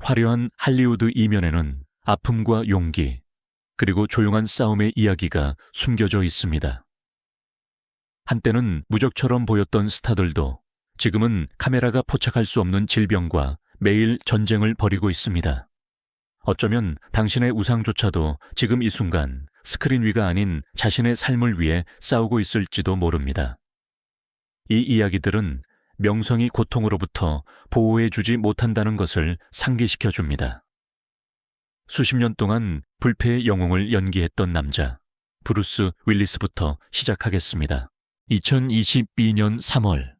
화려한 할리우드 이면에는 아픔과 용기, 그리고 조용한 싸움의 이야기가 숨겨져 있습니다. 한때는 무적처럼 보였던 스타들도 지금은 카메라가 포착할 수 없는 질병과 매일 전쟁을 벌이고 있습니다. 어쩌면 당신의 우상조차도 지금 이 순간 스크린 위가 아닌 자신의 삶을 위해 싸우고 있을지도 모릅니다. 이 이야기들은 명성이 고통으로부터 보호해주지 못한다는 것을 상기시켜 줍니다. 수십 년 동안 불패의 영웅을 연기했던 남자, 브루스 윌리스부터 시작하겠습니다. 2022년 3월,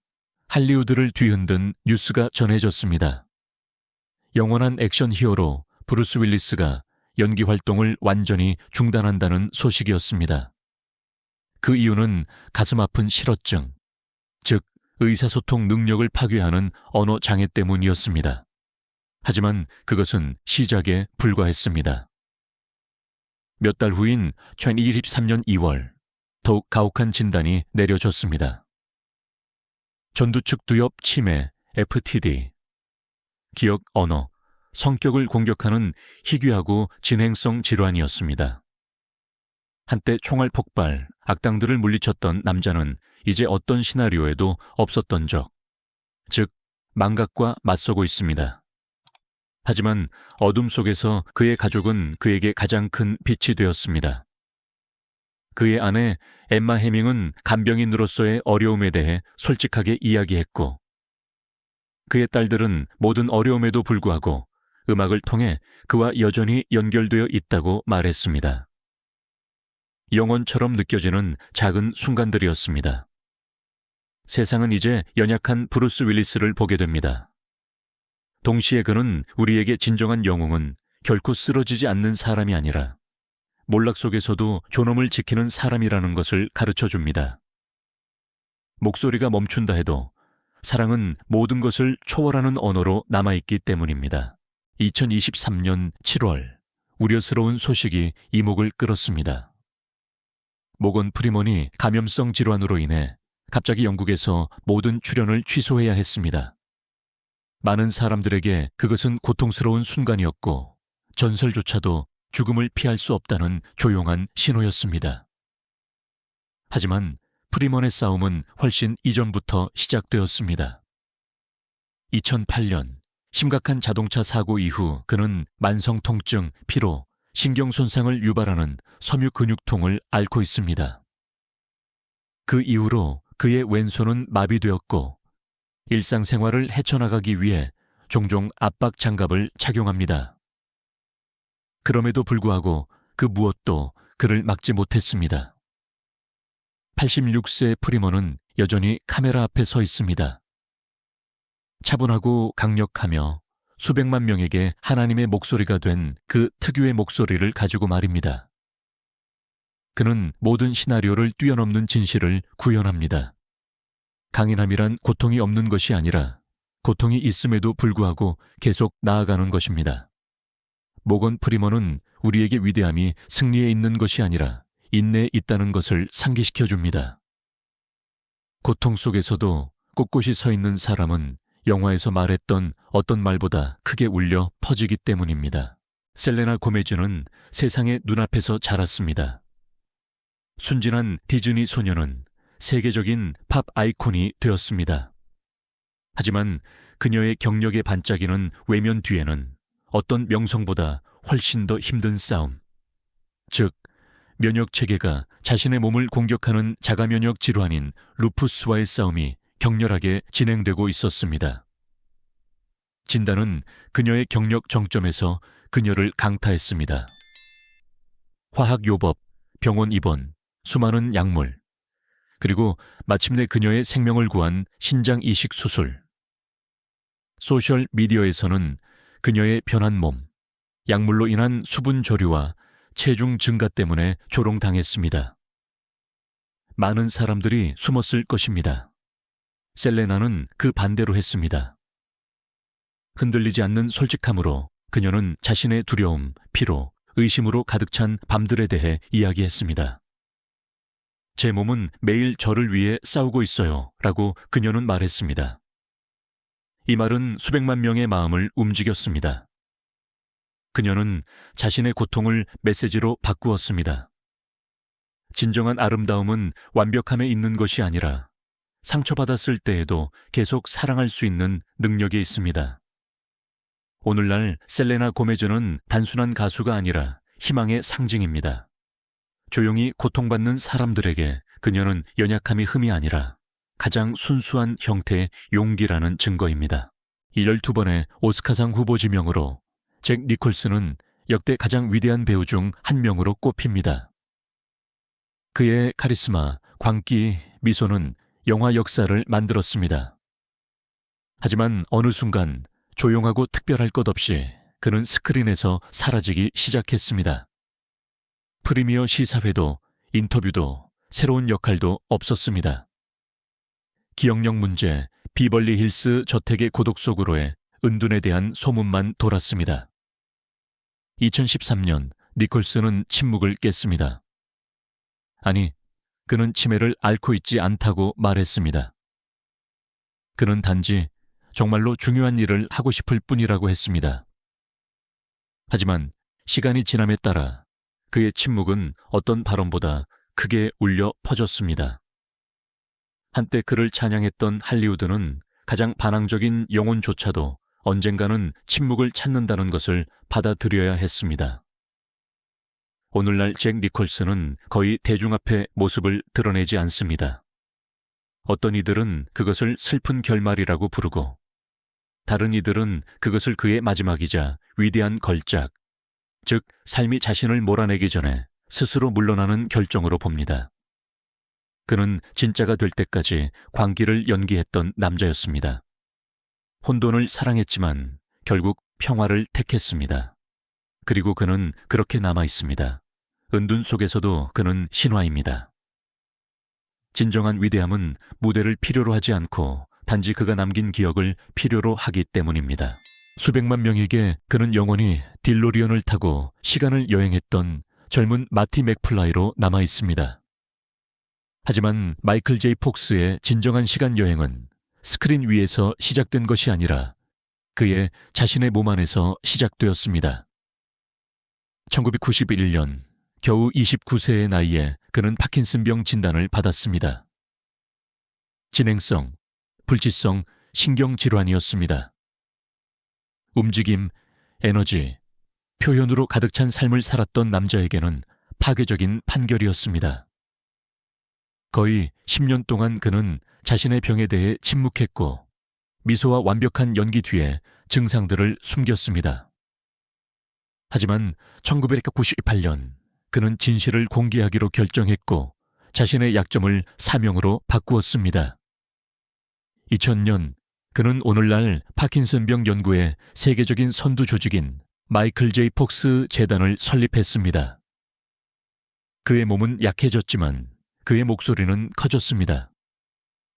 할리우드를 뒤흔든 뉴스가 전해졌습니다. 영원한 액션 히어로 브루스 윌리스가 연기 활동을 완전히 중단한다는 소식이었습니다. 그 이유는 가슴 아픈 실어증, 즉 의사소통 능력을 파괴하는 언어 장애 때문이었습니다. 하지만 그것은 시작에 불과했습니다. 몇 달 후인 2023년 2월, 더욱 가혹한 진단이 내려졌습니다. 전두축 두엽 치매, FTD, 기억, 언어, 성격을 공격하는 희귀하고 진행성 질환이었습니다. 한때 총알 폭발, 악당들을 물리쳤던 남자는 이제 어떤 시나리오에도 없었던 적, 즉 망각과 맞서고 있습니다. 하지만 어둠 속에서 그의 가족은 그에게 가장 큰 빛이 되었습니다. 그의 아내 엠마 해밍은 간병인으로서의 어려움에 대해 솔직하게 이야기했고, 그의 딸들은 모든 어려움에도 불구하고 음악을 통해 그와 여전히 연결되어 있다고 말했습니다. 영원처럼 느껴지는 작은 순간들이었습니다. 세상은 이제 연약한 브루스 윌리스를 보게 됩니다. 동시에 그는 우리에게 진정한 영웅은 결코 쓰러지지 않는 사람이 아니라 몰락 속에서도 존엄을 지키는 사람이라는 것을 가르쳐 줍니다. 목소리가 멈춘다 해도 사랑은 모든 것을 초월하는 언어로 남아있기 때문입니다. 2023년 7월, 우려스러운 소식이 이목을 끌었습니다. 모건 프리먼이 감염성 질환으로 인해 갑자기 영국에서 모든 출연을 취소해야 했습니다. 많은 사람들에게 그것은 고통스러운 순간이었고, 전설조차도 죽음을 피할 수 없다는 조용한 신호였습니다. 하지만 프리먼의 싸움은 훨씬 이전부터 시작되었습니다. 2008년, 심각한 자동차 사고 이후 그는 만성 통증, 피로, 신경 손상을 유발하는 섬유 근육통을 앓고 있습니다. 그 이후로 그의 왼손은 마비되었고 일상생활을 헤쳐나가기 위해 종종 압박 장갑을 착용합니다. 그럼에도 불구하고 그 무엇도 그를 막지 못했습니다. 86세의 프리먼은 여전히 카메라 앞에 서 있습니다. 차분하고 강력하며 수백만 명에게 하나님의 목소리가 된 그 특유의 목소리를 가지고 말입니다. 그는 모든 시나리오를 뛰어넘는 진실을 구현합니다. 강인함이란 고통이 없는 것이 아니라 고통이 있음에도 불구하고 계속 나아가는 것입니다. 모건 프리먼은 우리에게 위대함이 승리에 있는 것이 아니라 인내에 있다는 것을 상기시켜 줍니다. 고통 속에서도 꼿꼿이 서 있는 사람은 영화에서 말했던 어떤 말보다 크게 울려 퍼지기 때문입니다. 셀레나 고메즈는 세상의 눈앞에서 자랐습니다. 순진한 디즈니 소녀는 세계적인 팝 아이콘이 되었습니다. 하지만 그녀의 경력에 반짝이는 외면 뒤에는 어떤 명성보다 훨씬 더 힘든 싸움, 즉 면역체계가 자신의 몸을 공격하는 자가면역 질환인 루푸스와의 싸움이 격렬하게 진행되고 있었습니다. 진단은 그녀의 경력 정점에서 그녀를 강타했습니다. 화학요법, 병원 입원, 수많은 약물, 그리고 마침내 그녀의 생명을 구한 신장 이식 수술. 소셜 미디어에서는 그녀의 변한 몸, 약물로 인한 수분 저류와 체중 증가 때문에 조롱당했습니다. 많은 사람들이 숨었을 것입니다. 셀레나는 그 반대로 했습니다. 흔들리지 않는 솔직함으로 그녀는 자신의 두려움, 피로, 의심으로 가득 찬 밤들에 대해 이야기했습니다. 제 몸은 매일 저를 위해 싸우고 있어요 라고 그녀는 말했습니다. 이 말은 수백만 명의 마음을 움직였습니다. 그녀는 자신의 고통을 메시지로 바꾸었습니다. 진정한 아름다움은 완벽함에 있는 것이 아니라 상처받았을 때에도 계속 사랑할 수 있는 능력에 있습니다. 오늘날 셀레나 고메즈는 단순한 가수가 아니라 희망의 상징입니다. 조용히 고통받는 사람들에게 그녀는 연약함이 흠이 아니라 가장 순수한 형태의 용기라는 증거입니다. 12번의 오스카상 후보 지명으로 잭 니콜슨은 역대 가장 위대한 배우 중 한 명으로 꼽힙니다. 그의 카리스마, 광기, 미소는 영화 역사를 만들었습니다. 하지만 어느 순간 조용하고 특별할 것 없이 그는 스크린에서 사라지기 시작했습니다. 프리미어 시사회도 인터뷰도 새로운 역할도 없었습니다. 기억력 문제, 비벌리 힐스 저택의 고독 속으로의 은둔에 대한 소문만 돌았습니다. 2013년 니콜슨은 침묵을 깼습니다. 아니, 그는 치매를 앓고 있지 않다고 말했습니다. 그는 단지 정말로 중요한 일을 하고 싶을 뿐이라고 했습니다. 하지만 시간이 지남에 따라 그의 침묵은 어떤 발언보다 크게 울려 퍼졌습니다. 한때 그를 찬양했던 할리우드는 가장 반항적인 영혼조차도 언젠가는 침묵을 찾는다는 것을 받아들여야 했습니다. 오늘날 잭 니콜슨은 거의 대중 앞에 모습을 드러내지 않습니다. 어떤 이들은 그것을 슬픈 결말이라고 부르고 다른 이들은 그것을 그의 마지막이자 위대한 걸작, 즉 삶이 자신을 몰아내기 전에 스스로 물러나는 결정으로 봅니다. 그는 진짜가 될 때까지 광기를 연기했던 남자였습니다. 혼돈을 사랑했지만 결국 평화를 택했습니다. 그리고 그는 그렇게 남아 있습니다. 은둔 속에서도 그는 신화입니다. 진정한 위대함은 무대를 필요로 하지 않고 단지 그가 남긴 기억을 필요로 하기 때문입니다. 수백만 명에게 그는 영원히 딜로리언을 타고 시간을 여행했던 젊은 마티 맥플라이로 남아 있습니다. 하지만 마이클 제이 폭스의 진정한 시간 여행은 스크린 위에서 시작된 것이 아니라 그의 자신의 몸 안에서 시작되었습니다. 1991년 겨우 29세의 나이에 그는 파킨슨병 진단을 받았습니다. 진행성, 불치성 신경질환이었습니다. 움직임, 에너지, 표현으로 가득 찬 삶을 살았던 남자에게는 파괴적인 판결이었습니다. 거의 10년 동안 그는 자신의 병에 대해 침묵했고 미소와 완벽한 연기 뒤에 증상들을 숨겼습니다. 하지만 1998년 그는 진실을 공개하기로 결정했고 자신의 약점을 사명으로 바꾸었습니다. 2000년 그는 오늘날 파킨슨병 연구의 세계적인 선두 조직인 마이클 제이 폭스 재단을 설립했습니다. 그의 몸은 약해졌지만 그의 목소리는 커졌습니다.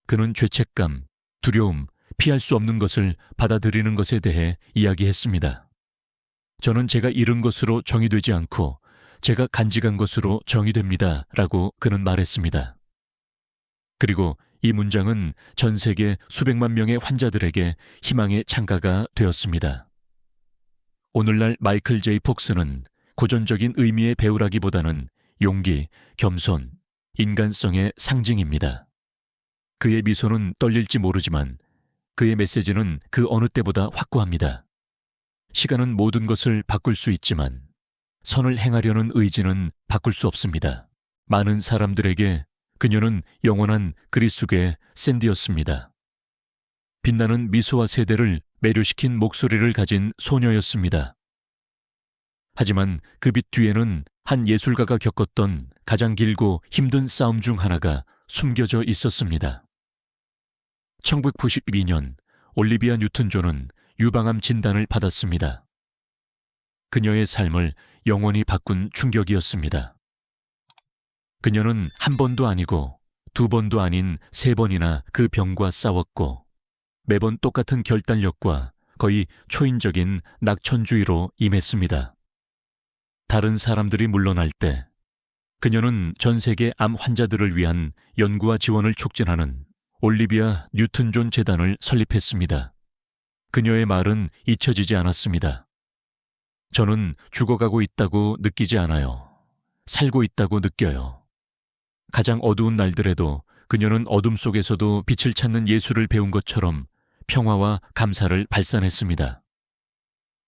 그는 죄책감, 두려움, 피할 수 없는 것을 받아들이는 것에 대해 이야기했습니다. 저는 제가 잃은 것으로 정의되지 않고 제가 간직한 것으로 정의됩니다. 라고 그는 말했습니다. 그리고 이 문장은 전 세계 수백만 명의 환자들에게 희망의 창가가 되었습니다. 오늘날 마이클 제이 폭스는 고전적인 의미의 배우라기보다는 용기, 겸손, 인간성의 상징입니다. 그의 미소는 떨릴지 모르지만 그의 메시지는 그 어느 때보다 확고합니다. 시간은 모든 것을 바꿀 수 있지만 선을 행하려는 의지는 바꿀 수 없습니다. 많은 사람들에게 그녀는 영원한 그리스도의 샌디였습니다. 빛나는 미소와 세대를 매료시킨 목소리를 가진 소녀였습니다. 하지만 그 빛 뒤에는 한 예술가가 겪었던 가장 길고 힘든 싸움 중 하나가 숨겨져 있었습니다. 1992년 올리비아 뉴튼 존은 유방암 진단을 받았습니다. 그녀의 삶을 영원히 바꾼 충격이었습니다. 그녀는 한 번도 아니고 두 번도 아닌 세 번이나 그 병과 싸웠고 매번 똑같은 결단력과 거의 초인적인 낙천주의로 임했습니다. 다른 사람들이 물러날 때 그녀는 전 세계 암 환자들을 위한 연구와 지원을 촉진하는 올리비아 뉴튼 존 재단을 설립했습니다. 그녀의 말은 잊혀지지 않았습니다. 저는 죽어가고 있다고 느끼지 않아요. 살고 있다고 느껴요. 가장 어두운 날들에도 그녀는 어둠 속에서도 빛을 찾는 예수를 배운 것처럼 평화와 감사를 발산했습니다.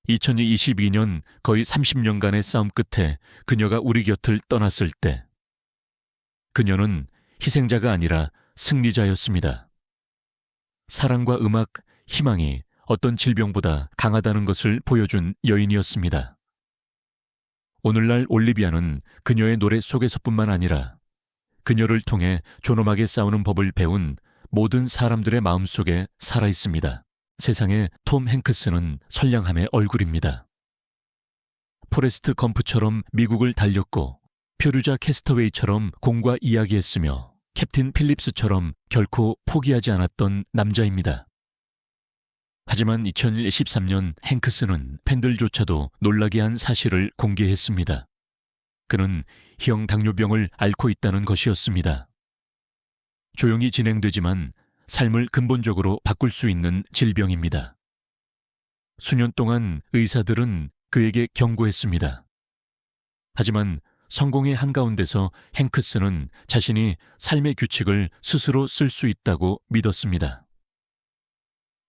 2022년 거의 30년간의 싸움 끝에 그녀가 우리 곁을 떠났을 때 그녀는 희생자가 아니라 승리자였습니다. 사랑과 음악, 희망이 어떤 질병보다 강하다는 것을 보여준 여인이었습니다. 오늘날 올리비아는 그녀의 노래 속에서뿐만 아니라 그녀를 통해 존엄하게 싸우는 법을 배운 모든 사람들의 마음속에 살아있습니다. 세상에 톰 행크스는 선량함의 얼굴입니다. 포레스트 검프처럼 미국을 달렸고 표류자 캐스터웨이처럼 공과 이야기했으며 캡틴 필립스처럼 결코 포기하지 않았던 남자입니다. 하지만 2013년 행크스는 팬들조차도 놀라게 한 사실을 공개했습니다. 그는 형 당뇨병을 앓고 있다는 것이었습니다. 조용히 진행되지만 삶을 근본적으로 바꿀 수 있는 질병입니다. 수년 동안 의사들은 그에게 경고했습니다. 하지만 성공의 한가운데서 행크스는 자신이 삶의 규칙을 스스로 쓸 수 있다고 믿었습니다.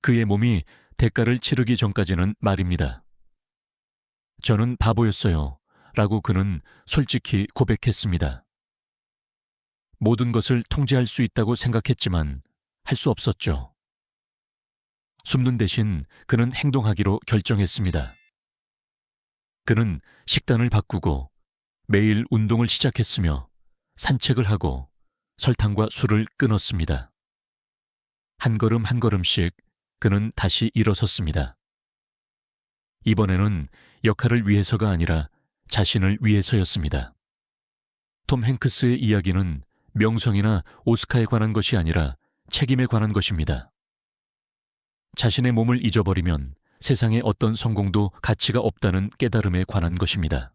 그의 몸이 대가를 치르기 전까지는 말입니다. 저는 바보였어요. 라고 그는 솔직히 고백했습니다. 모든 것을 통제할 수 있다고 생각했지만 할 수 없었죠. 숨는 대신 그는 행동하기로 결정했습니다. 그는 식단을 바꾸고 매일 운동을 시작했으며 산책을 하고 설탕과 술을 끊었습니다. 한 걸음 한 걸음씩 그는 다시 일어섰습니다. 이번에는 역할을 위해서가 아니라 자신을 위해서였습니다. 톰 행크스의 이야기는 명성이나 오스카에 관한 것이 아니라 책임에 관한 것입니다. 자신의 몸을 잊어버리면 세상에 어떤 성공도 가치가 없다는 깨달음에 관한 것입니다.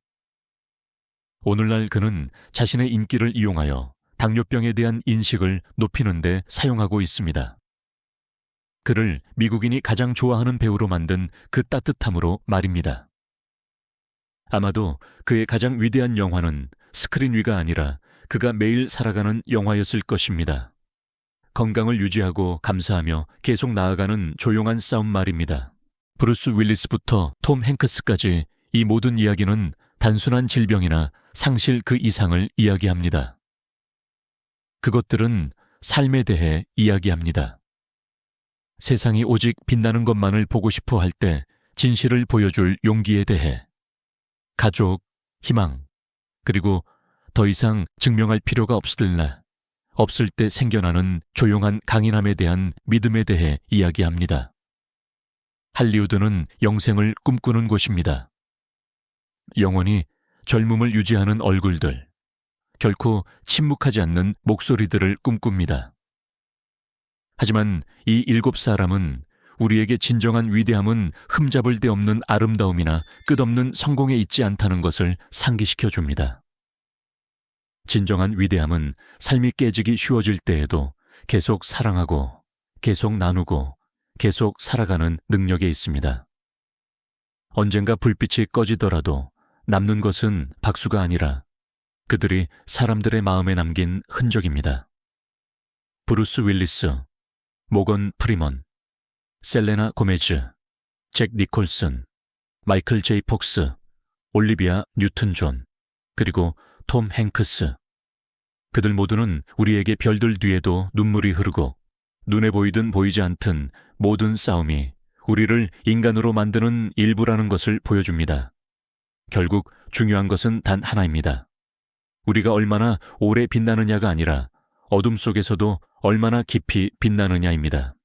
오늘날 그는 자신의 인기를 이용하여 당뇨병에 대한 인식을 높이는 데 사용하고 있습니다. 그를 미국인이 가장 좋아하는 배우로 만든 그 따뜻함으로 말입니다. 아마도 그의 가장 위대한 영화는 스크린 위가 아니라 그가 매일 살아가는 영화였을 것입니다. 건강을 유지하고 감사하며 계속 나아가는 조용한 싸움 말입니다. 브루스 윌리스부터 톰 행크스까지 이 모든 이야기는 단순한 질병이나 상실 그 이상을 이야기합니다. 그것들은 삶에 대해 이야기합니다. 세상이 오직 빛나는 것만을 보고 싶어 할 때 진실을 보여줄 용기에 대해, 가족, 희망, 그리고 더 이상 증명할 필요가 없을 때 생겨나는 조용한 강인함에 대한 믿음에 대해 이야기합니다. 할리우드는 영생을 꿈꾸는 곳입니다. 영원히 젊음을 유지하는 얼굴들, 결코 침묵하지 않는 목소리들을 꿈꿉니다. 하지만 이 7사람은 우리에게 진정한 위대함은 흠잡을 데 없는 아름다움이나 끝없는 성공에 있지 않다는 것을 상기시켜 줍니다. 진정한 위대함은 삶이 깨지기 쉬워질 때에도 계속 사랑하고, 계속 나누고, 계속 살아가는 능력에 있습니다. 언젠가 불빛이 꺼지더라도 남는 것은 박수가 아니라 그들이 사람들의 마음에 남긴 흔적입니다. 브루스 윌리스, 모건 프리먼, 셀레나 고메즈, 잭 니콜슨, 마이클 제이 폭스, 올리비아 뉴튼 존, 그리고 톰 행크스. 그들 모두는 우리에게 별들 뒤에도 눈물이 흐르고 눈에 보이든 보이지 않든 모든 싸움이 우리를 인간으로 만드는 일부라는 것을 보여줍니다. 결국 중요한 것은 단 하나입니다. 우리가 얼마나 오래 빛나느냐가 아니라 어둠 속에서도 얼마나 깊이 빛나느냐입니다.